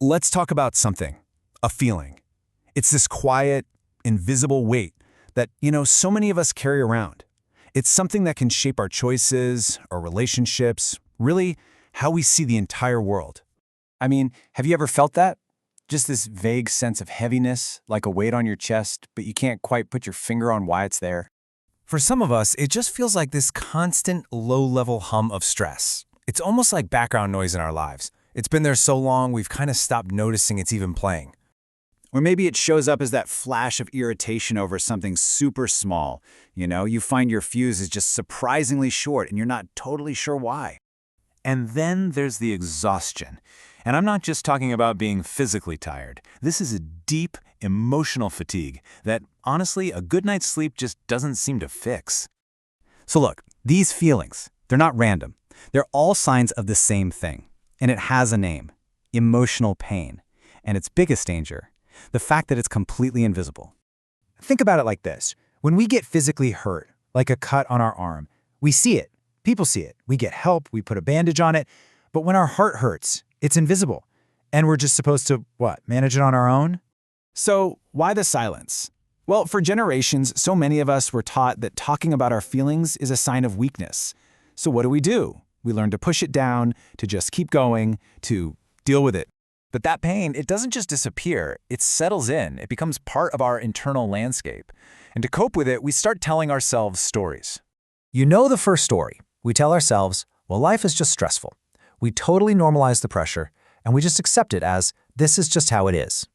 let's talk about something, a feeling. It's this quiet, invisible weight that, so many of us carry around. It's something that can shape our choices, our relationships, really how we see the entire world. I mean, have you ever felt that? Just this vague sense of heaviness, like a weight on your chest, but you can't quite put your finger on why it's there? For some of us, it just feels like this constant low-level hum of stress. It's almost like background noise in our lives. It's been there so long, we've kind of stopped noticing it's even playing. Or maybe it shows up as that flash of irritation over something super small. You find your fuse is just surprisingly short and you're not totally sure why. And then there's the exhaustion. And I'm not just talking about being physically tired. This is a deep, emotional fatigue that, honestly, a good night's sleep just doesn't seem to fix. So look, these feelings, they're not random. They're all signs of the same thing. And it has a name, emotional pain. And its biggest danger, the fact that it's completely invisible. Think about it like this. When we get physically hurt, like a cut on our arm, we see it. People see it. We get help. We put a bandage on it. But when our heart hurts, it's invisible. And we're just supposed to, manage it on our own? So, why the silence? Well, for generations, so many of us were taught that talking about our feelings is a sign of weakness. So what do? We learn to push it down, to just keep going, to deal with it. But that pain, it doesn't just disappear, it settles in. It becomes part of our internal landscape. And to cope with it, we start telling ourselves stories. The first story. We tell ourselves, life is just stressful. We totally normalize the pressure, and we just accept it as, this is just how it is.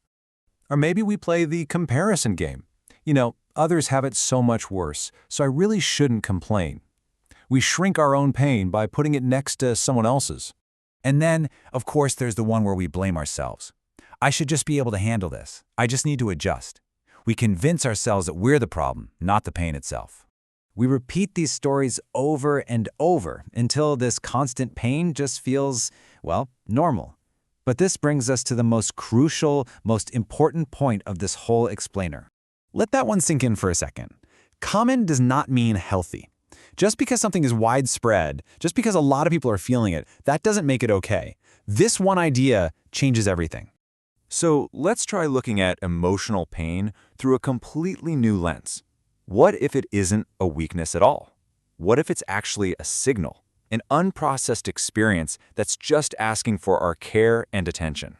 Or maybe we play the comparison game. Others have it so much worse, so I really shouldn't complain. We shrink our own pain by putting it next to someone else's. And then, of course, there's the one where we blame ourselves. I should just be able to handle this. I just need to adjust. We convince ourselves that we're the problem, not the pain itself. We repeat these stories over and over until this constant pain just feels, normal. But this brings us to the most crucial, most important point of this whole explainer. Let that one sink in for a second. Common does not mean healthy. Just because something is widespread, just because a lot of people are feeling it, that doesn't make it okay. This one idea changes everything. So let's try looking at emotional pain through a completely new lens. What if it isn't a weakness at all? What if it's actually a signal, an unprocessed experience that's just asking for our care and attention?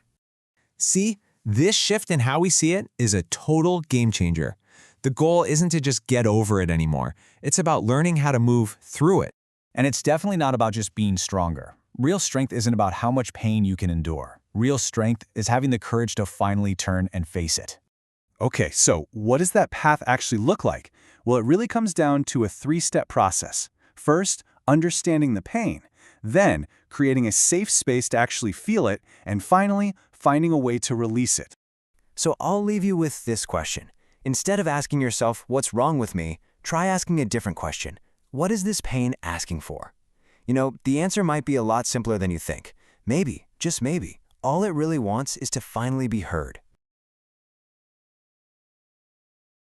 See, this shift in how we see it is a total game changer. The goal isn't to just get over it anymore. It's about learning how to move through it. And it's definitely not about just being stronger. Real strength isn't about how much pain you can endure. Real strength is having the courage to finally turn and face it. Okay, so what does that path actually look like? Well, it really comes down to a three-step process. First, understanding the pain. Then, creating a safe space to actually feel it. And finally, finding a way to release it. So I'll leave you with this question. Instead of asking yourself, what's wrong with me, try asking a different question. What is this pain asking for? The answer might be a lot simpler than you think. Maybe, just maybe, all it really wants is to finally be heard.